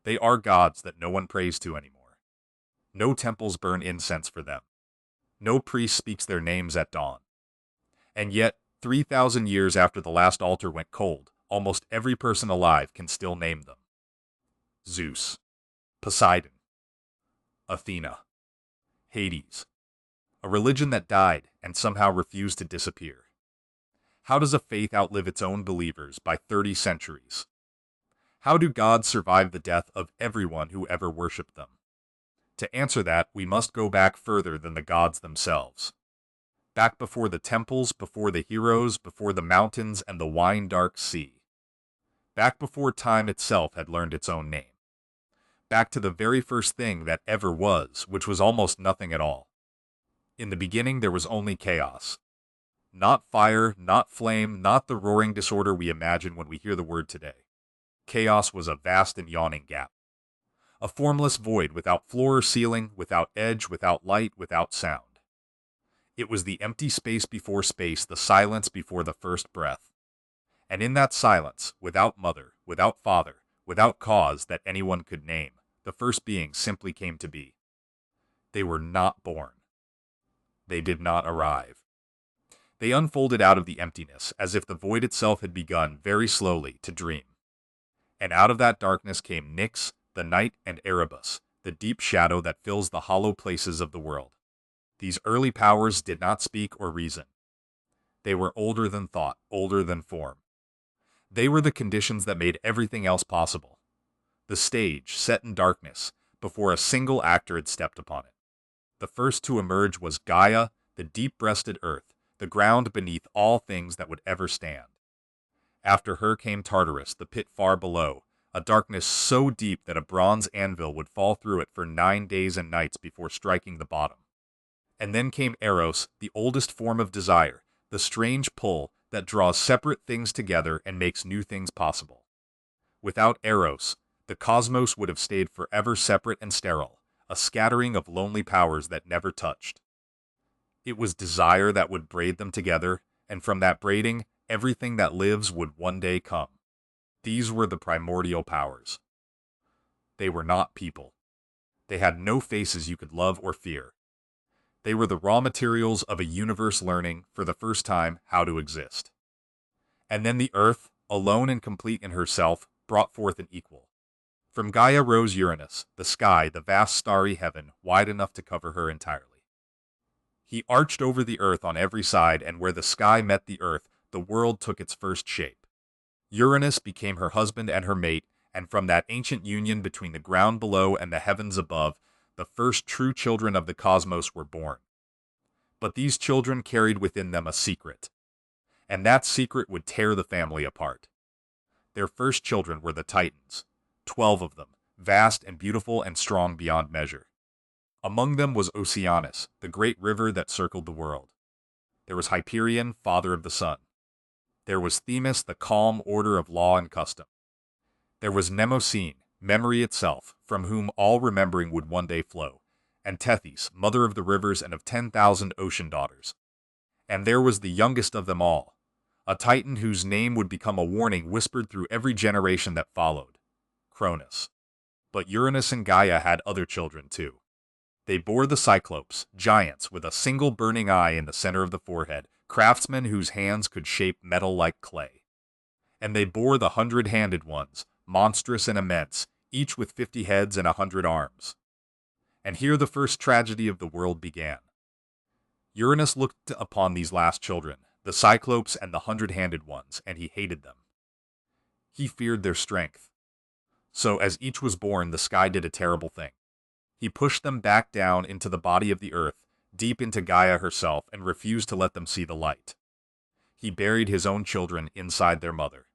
They are gods that no one prays to anymore. No temples burn incense for them. No priest speaks their names at dawn. And yet, 3,000 years after the last altar went cold, almost every person alive can still name them. Zeus, Poseidon, Athena, Hades, a religion that died and somehow refused to disappear. How does a faith outlive its own believers by 30 centuries? How do gods survive the death of everyone who ever worshipped them? To answer that, we must go back further than the gods themselves. Back before the temples, before the heroes, before the mountains and the wine-dark sea. Back before time itself had learned its own name. Back to the very first thing that ever was, which was almost nothing at all. In the beginning there was only chaos. Not fire, not flame, not the roaring disorder we imagine when we hear the word today. Chaos was a vast and yawning gap. A formless void without floor or ceiling, without edge, without light, without sound. It was the empty space before space, the silence before the first breath. And in that silence, without mother, without father, without cause that anyone could name, the first beings simply came to be. They were not born. They did not arrive. They unfolded out of the emptiness, as if the void itself had begun very slowly to dream. And out of that darkness came Nyx, the night, and Erebus, the deep shadow that fills the hollow places of the world. These early powers did not speak or reason. They were older than thought, older than form. They were the conditions that made everything else possible. The stage, set in darkness, before a single actor had stepped upon it. The first to emerge was Gaia, the deep-breasted earth, the ground beneath all things that would ever stand. After her came Tartarus, the pit far below, a darkness so deep that a bronze anvil would fall through it for 9 days and nights before striking the bottom. And then came Eros, the oldest form of desire, the strange pull that draws separate things together and makes new things possible. Without Eros, the cosmos would have stayed forever separate and sterile, a scattering of lonely powers that never touched. It was desire that would braid them together, and from that braiding, everything that lives would one day come. These were the primordial powers. They were not people. They had no faces you could love or fear. They were the raw materials of a universe learning, for the first time, how to exist. And then the earth, alone and complete in herself, brought forth an equal. From Gaia rose Uranus, the sky, the vast starry heaven, wide enough to cover her entirely. He arched over the earth on every side, and where the sky met the earth, the world took its first shape. Uranus became her husband and her mate, and from that ancient union between the ground below and the heavens above, the first true children of the cosmos were born. But these children carried within them a secret, and that secret would tear the family apart. Their first children were the Titans, 12 of them, vast and beautiful and strong beyond measure. Among them was Oceanus, the great river that circled the world. There was Hyperion, father of the sun. There was Themis, the calm order of law and custom. There was Mnemosyne, memory itself, from whom all remembering would one day flow, and Tethys, mother of the rivers and of 10,000 ocean daughters. And there was the youngest of them all, a Titan whose name would become a warning whispered through every generation that followed, Cronus. But Uranus and Gaia had other children too. They bore the Cyclopes, giants with a single burning eye in the center of the forehead, craftsmen whose hands could shape metal like clay. And they bore the 100-handed ones, monstrous and immense, each with 50 heads and 100 arms. And here the first tragedy of the world began. Uranus looked upon these last children, the Cyclopes and the 100-handed ones, and he hated them. He feared their strength. So as each was born, the sky did a terrible thing. He pushed them back down into the body of the earth, deep into Gaia herself, and refused to let them see the light. He buried his own children inside their mother.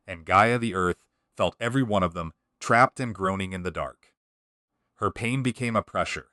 And Gaia the earth felt every one of them trapped and groaning in the dark. Her pain became a pressure,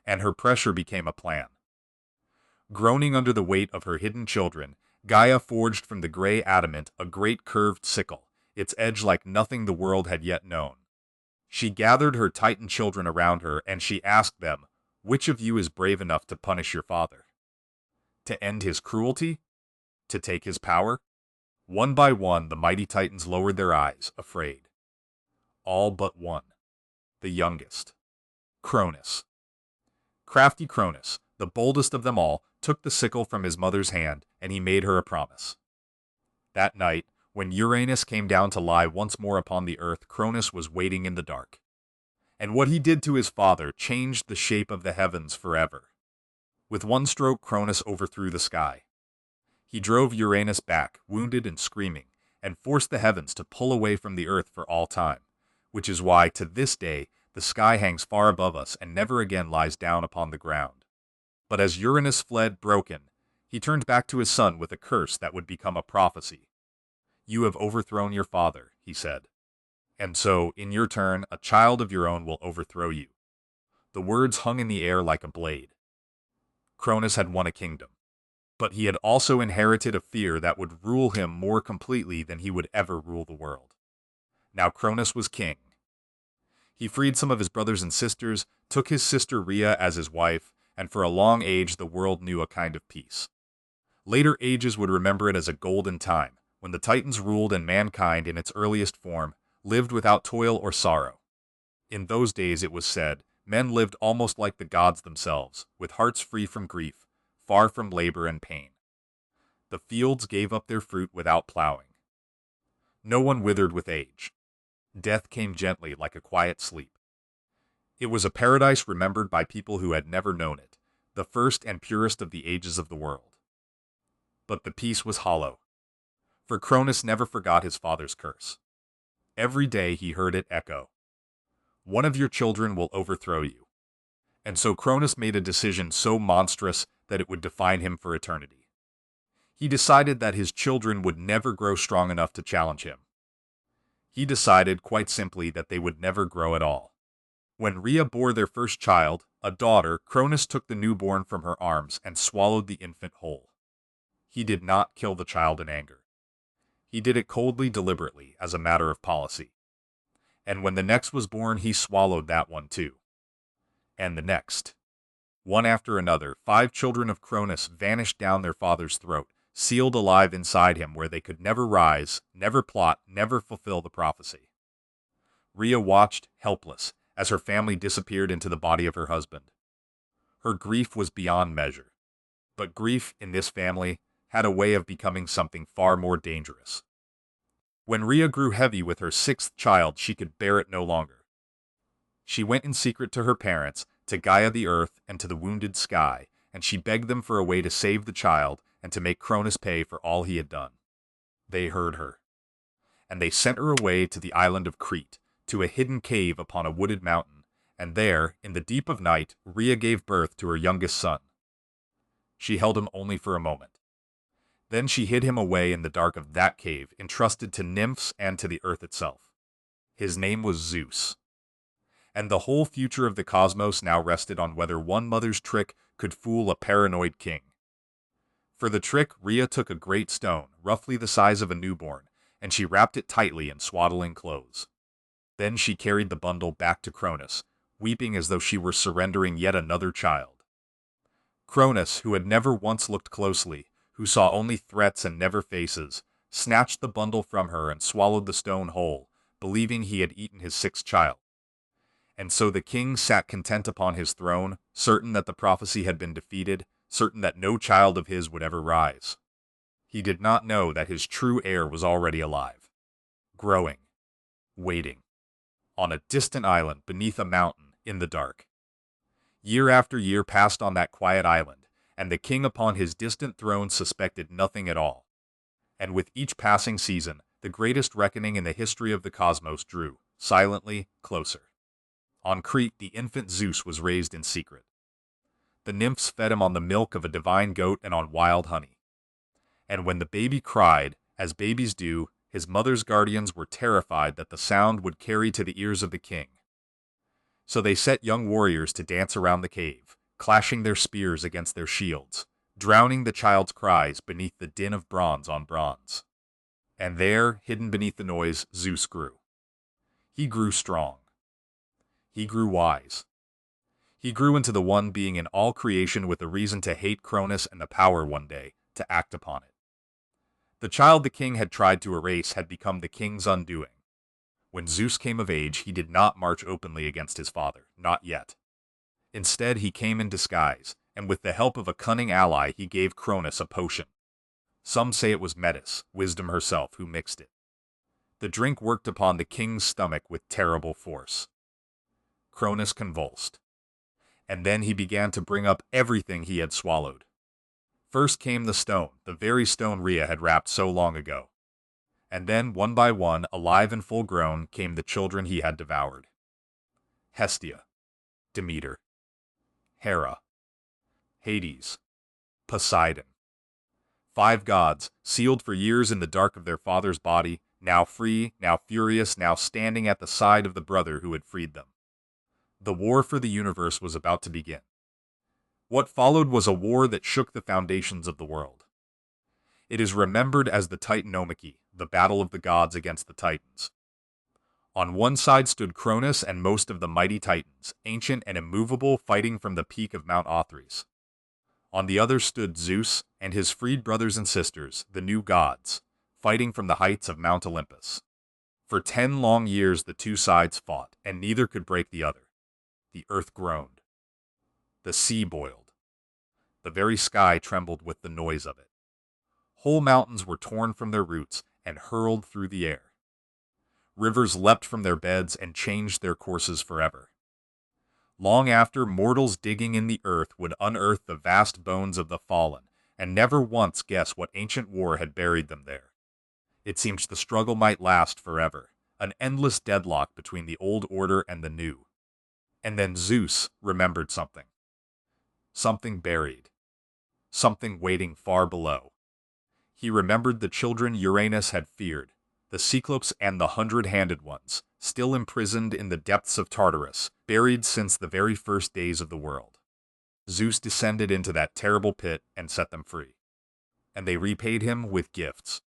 and her pressure became a plan. Groaning under the weight of her hidden children, Gaia forged from the gray adamant a great curved sickle, its edge like nothing the world had yet known. She gathered her Titan children around her, and she asked them, "Which of you is brave enough to punish your father? To end his cruelty? To take his power?" One by one, the mighty Titans lowered their eyes, afraid. all but one, the youngest, Cronus. Crafty Cronus, the boldest of them all, took the sickle from his mother's hand, and he made her a promise. That night, when Uranus came down to lie once more upon the earth, Cronus was waiting in the dark. And what he did to his father changed the shape of the heavens forever. With one stroke, Cronus overthrew the sky. He drove Uranus back, wounded and screaming, and forced the heavens to pull away from the earth for all time, which is why, to this day, the sky hangs far above us and never again lies down upon the ground. But as Uranus fled broken, he turned back to his son with a curse that would become a prophecy. "You have overthrown your father," he said. "And so, in your turn, a child of your own will overthrow you." The words hung in the air like a blade. Cronus had won a kingdom, but he had also inherited a fear that would rule him more completely than he would ever rule the world. Now Cronus was king. He freed some of his brothers and sisters, took his sister Rhea as his wife, and for a long age the world knew a kind of peace. Later ages would remember it as a golden time, when the Titans ruled and mankind in its earliest form lived without toil or sorrow. In those days, it was said, men lived almost like the gods themselves, with hearts free from grief, far from labor and pain. The fields gave up their fruit without plowing. No one withered with age. Death came gently like a quiet sleep. It was a paradise remembered by people who had never known it, the first and purest of the ages of the world. But the peace was hollow, for Cronus never forgot his father's curse. Every day he heard it echo. "One of your children will overthrow you." And so Cronus made a decision so monstrous that it would define him for eternity. He decided that his children would never grow strong enough to challenge him. He decided, quite simply, that they would never grow at all. When Rhea bore their first child, a daughter, Cronus took the newborn from her arms and swallowed the infant whole. He did not kill the child in anger. He did it coldly, deliberately, as a matter of policy. And when the next was born, he swallowed that one too. And the next. One after another, 5 children of Cronus vanished down their father's throat, sealed alive inside him where they could never rise, never plot, never fulfill the prophecy. Rhea watched, helpless, as her family disappeared into the body of her husband. Her grief was beyond measure. But grief, in this family, had a way of becoming something far more dangerous. When Rhea grew heavy with her 6th child, she could bear it no longer. She went in secret to her parents, to Gaia the earth, and to the wounded sky, and she begged them for a way to save the child and to make Cronus pay for all he had done. They heard her. And they sent her away to the island of Crete, to a hidden cave upon a wooded mountain, and there, in the deep of night, Rhea gave birth to her youngest son. She held him only for a moment. Then she hid him away in the dark of that cave, entrusted to nymphs and to the earth itself. His name was Zeus. And the whole future of the cosmos now rested on whether one mother's trick could fool a paranoid king. For the trick, Rhea took a great stone, roughly the size of a newborn, and she wrapped it tightly in swaddling clothes. Then she carried the bundle back to Cronus, weeping as though she were surrendering yet another child. Cronus, who had never once looked closely, who saw only threats and never faces, snatched the bundle from her and swallowed the stone whole, believing he had eaten his 6th child. And so the king sat content upon his throne, certain that the prophecy had been defeated, certain that no child of his would ever rise. He did not know that his true heir was already alive, growing, waiting, on a distant island beneath a mountain in the dark. Year after year passed on that quiet island, and the king upon his distant throne suspected nothing at all. And with each passing season, the greatest reckoning in the history of the cosmos drew, silently, closer. On Crete, the infant Zeus was raised in secret. The nymphs fed him on the milk of a divine goat and on wild honey. And when the baby cried, as babies do, his mother's guardians were terrified that the sound would carry to the ears of the king. So they set young warriors to dance around the cave, clashing their spears against their shields, drowning the child's cries beneath the din of bronze on bronze. And there, hidden beneath the noise, Zeus grew. He grew strong. He grew wise. He grew into the one being in all creation with a reason to hate Cronus and the power one day to act upon it. The child the king had tried to erase had become the king's undoing. When Zeus came of age, he did not march openly against his father, not yet. Instead, he came in disguise, and with the help of a cunning ally, he gave Cronus a potion. Some say it was Metis, wisdom herself, who mixed it. The drink worked upon the king's stomach with terrible force. Cronus convulsed, and then he began to bring up everything he had swallowed. First came the stone, the very stone Rhea had wrapped so long ago. And then, one by one, alive and full-grown, came the children he had devoured. Hestia, Demeter, Hera, Hades, Poseidon. 5 gods, sealed for years in the dark of their father's body, now free, now furious, now standing at the side of the brother who had freed them. The war for the universe was about to begin. What followed was a war that shook the foundations of the world. It is remembered as the Titanomachy, the battle of the gods against the Titans. On one side stood Cronus and most of the mighty Titans, ancient and immovable, fighting from the peak of Mount Othrys. On the other stood Zeus and his freed brothers and sisters, the new gods, fighting from the heights of Mount Olympus. For 10 long years the two sides fought, and neither could break the other. The earth groaned. The sea boiled. The very sky trembled with the noise of it. Whole mountains were torn from their roots and hurled through the air. Rivers leapt from their beds and changed their courses forever. Long after, mortals digging in the earth would unearth the vast bones of the fallen, and never once guess what ancient war had buried them there. It seemed the struggle might last forever, an endless deadlock between the old order and the new. And then Zeus remembered something. Something buried. Something waiting far below. He remembered the children Uranus had feared, the Cyclops and the 100-handed ones, still imprisoned in the depths of Tartarus, buried since the very first days of the world. Zeus descended into that terrible pit and set them free. And they repaid him with gifts.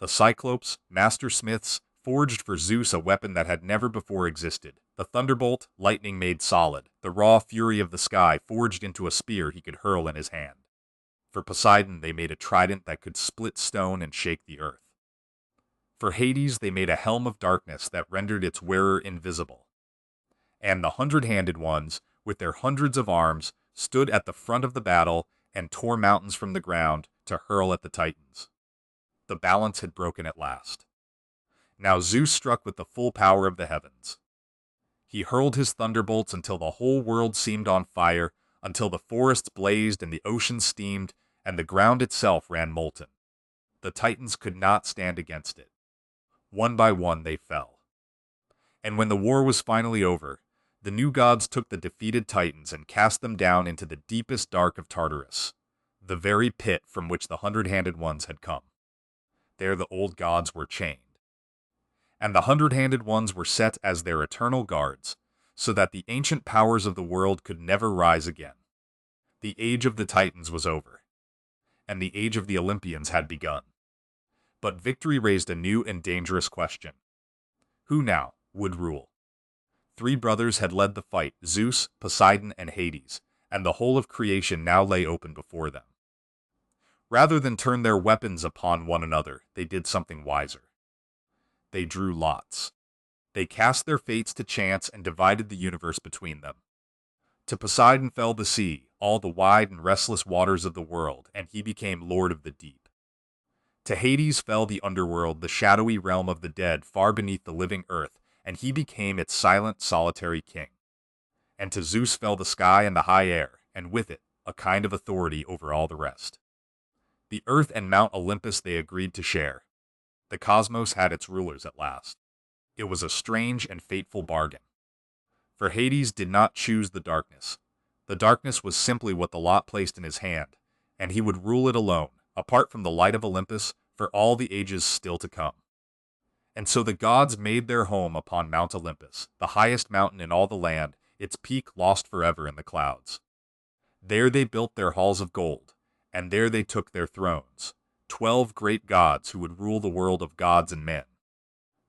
The Cyclops, master smiths, forged for Zeus a weapon that had never before existed. The thunderbolt, lightning made solid, the raw fury of the sky forged into a spear he could hurl in his hand. For Poseidon they made a trident that could split stone and shake the earth. For Hades they made a helm of darkness that rendered its wearer invisible. And the 100-handed ones, with their hundreds of arms, stood at the front of the battle and tore mountains from the ground to hurl at the Titans. The balance had broken at last. Now Zeus struck with the full power of the heavens. He hurled his thunderbolts until the whole world seemed on fire, until the forests blazed and the ocean steamed, and the ground itself ran molten. The Titans could not stand against it. One by one they fell. And when the war was finally over, the new gods took the defeated Titans and cast them down into the deepest dark of Tartarus, the very pit from which the 100-handed ones had come. There the old gods were chained. And the 100-handed ones were set as their eternal guards, so that the ancient powers of the world could never rise again. The age of the Titans was over, and the age of the Olympians had begun. But victory raised a new and dangerous question. Who now would rule? 3 brothers had led the fight, Zeus, Poseidon, and Hades, and the whole of creation now lay open before them. Rather than turn their weapons upon one another, they did something wiser. They drew lots. They cast their fates to chance and divided the universe between them. To Poseidon fell the sea, all the wide and restless waters of the world, and he became lord of the deep. To Hades fell the underworld, the shadowy realm of the dead, far beneath the living earth, and he became its silent, solitary king. And to Zeus fell the sky and the high air, and with it, a kind of authority over all the rest. The earth and Mount Olympus they agreed to share. The cosmos had its rulers at last. It was a strange and fateful bargain. For Hades did not choose the darkness. The darkness was simply what the lot placed in his hand, and he would rule it alone, apart from the light of Olympus, for all the ages still to come. And so the gods made their home upon Mount Olympus, the highest mountain in all the land, its peak lost forever in the clouds. There they built their halls of gold, and there they took their thrones, 12 great gods who would rule the world of gods and men.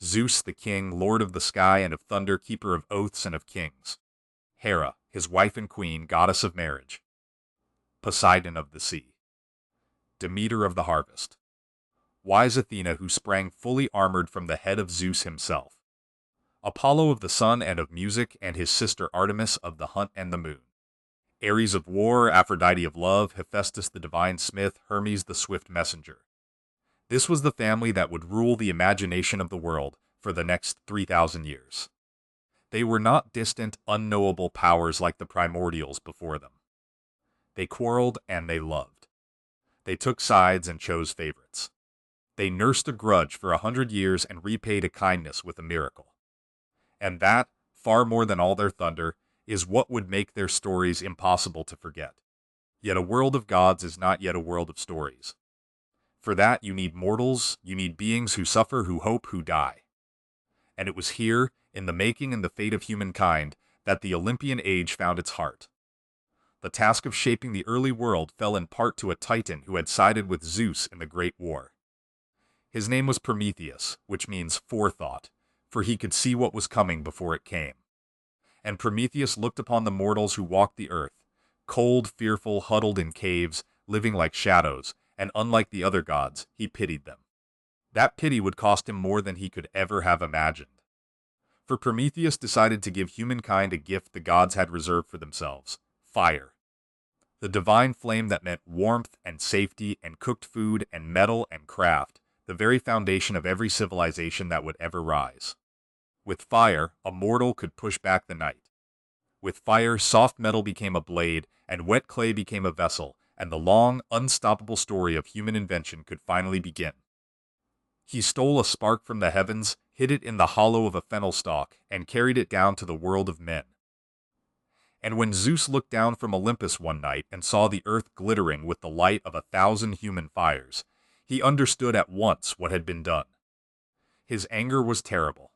Zeus the king, lord of the sky and of thunder, keeper of oaths and of kings. Hera, his wife and queen, goddess of marriage. Poseidon of the sea. Demeter of the harvest. Wise Athena, who sprang fully armored from the head of Zeus himself. Apollo of the sun and of music, and his sister Artemis of the hunt and the moon. Ares of war, Aphrodite of love, Hephaestus the divine smith, Hermes the swift messenger. This was the family that would rule the imagination of the world for the next 3,000 years. They were not distant, unknowable powers like the primordials before them. They quarreled and they loved. They took sides and chose favorites. They nursed a grudge for 100 years and repaid a kindness with a miracle. And that, far more than all their thunder, is what would make their stories impossible to forget. Yet a world of gods is not yet a world of stories. For that, you need mortals, you need beings who suffer, who hope, who die. And it was here, in the making and the fate of humankind, that the Olympian age found its heart. The task of shaping the early world fell in part to a Titan who had sided with Zeus in the Great War. His name was Prometheus, which means forethought, for he could see what was coming before it came. And Prometheus looked upon the mortals who walked the earth, cold, fearful, huddled in caves, living like shadows, and unlike the other gods, he pitied them. That pity would cost him more than he could ever have imagined. For Prometheus decided to give humankind a gift the gods had reserved for themselves: fire. The divine flame that meant warmth and safety and cooked food and metal and craft, the very foundation of every civilization that would ever rise. With fire, a mortal could push back the night. With fire, soft metal became a blade, and wet clay became a vessel, and the long, unstoppable story of human invention could finally begin. He stole a spark from the heavens, hid it in the hollow of a fennel stalk, and carried it down to the world of men. And when Zeus looked down from Olympus one night and saw the earth glittering with the light of 1,000 human fires, he understood at once what had been done. His anger was terrible,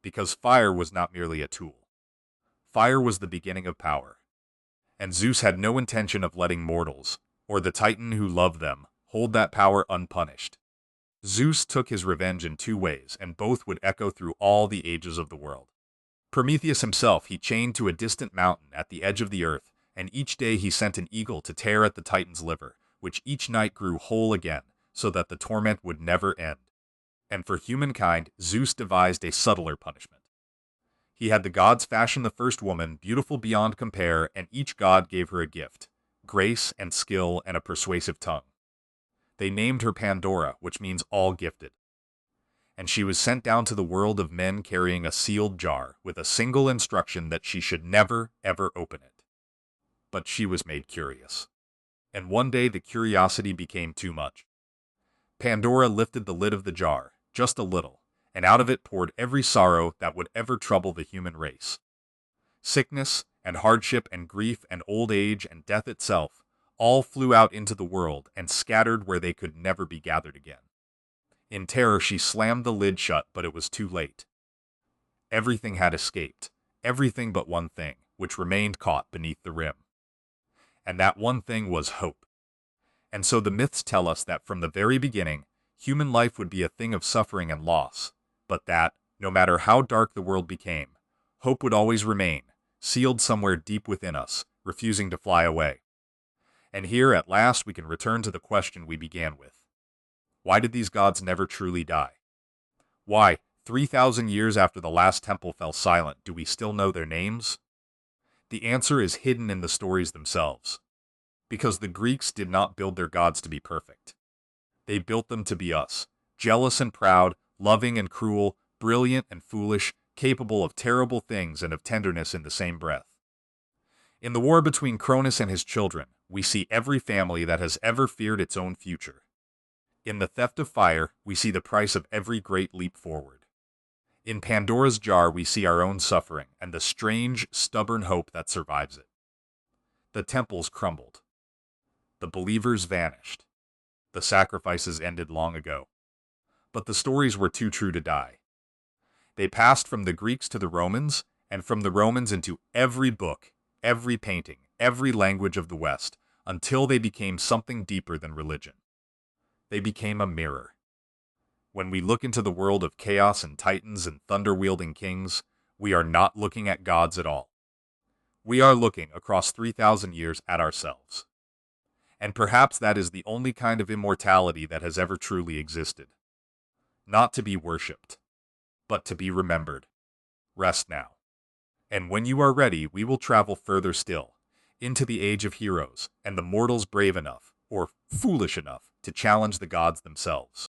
because fire was not merely a tool. Fire was the beginning of power, and Zeus had no intention of letting mortals, or the Titan who loved them, hold that power unpunished. Zeus took his revenge in two ways, and both would echo through all the ages of the world. Prometheus himself he chained to a distant mountain at the edge of the earth, and each day he sent an eagle to tear at the Titan's liver, which each night grew whole again, so that the torment would never end. And for humankind, Zeus devised a subtler punishment. He had the gods fashion the first woman, beautiful beyond compare, and each god gave her a gift: grace and skill and a persuasive tongue. They named her Pandora, which means all gifted. And she was sent down to the world of men carrying a sealed jar, with a single instruction that she should never, ever open it. But she was made curious. And one day the curiosity became too much. Pandora lifted the lid of the jar, just a little, and out of it poured every sorrow that would ever trouble the human race. Sickness and hardship and grief and old age and death itself all flew out into the world and scattered where they could never be gathered again. In terror she slammed the lid shut, but it was too late. Everything had escaped, everything but one thing, which remained caught beneath the rim. And that one thing was hope. And so the myths tell us that from the very beginning, human life would be a thing of suffering and loss, but that, no matter how dark the world became, hope would always remain, sealed somewhere deep within us, refusing to fly away. And here, at last, we can return to the question we began with. Why did these gods never truly die? Why, 3,000 years after the last temple fell silent, do we still know their names? The answer is hidden in the stories themselves. Because the Greeks did not build their gods to be perfect. They built them to be us, jealous and proud, loving and cruel, brilliant and foolish, capable of terrible things and of tenderness in the same breath. In the war between Cronus and his children, we see every family that has ever feared its own future. In the theft of fire, we see the price of every great leap forward. In Pandora's jar, we see our own suffering and the strange, stubborn hope that survives it. The temples crumbled. The believers vanished. The sacrifices ended long ago. But the stories were too true to die. They passed from the Greeks to the Romans, and from the Romans into every book, every painting, every language of the West, until they became something deeper than religion. They became a mirror. When we look into the world of chaos and titans and thunder-wielding kings, we are not looking at gods at all. We are looking across 3,000 years at ourselves. And perhaps that is the only kind of immortality that has ever truly existed. Not to be worshipped, but to be remembered. Rest now. And when you are ready, we will travel further still, into the age of heroes, and the mortals brave enough, or foolish enough, to challenge the gods themselves.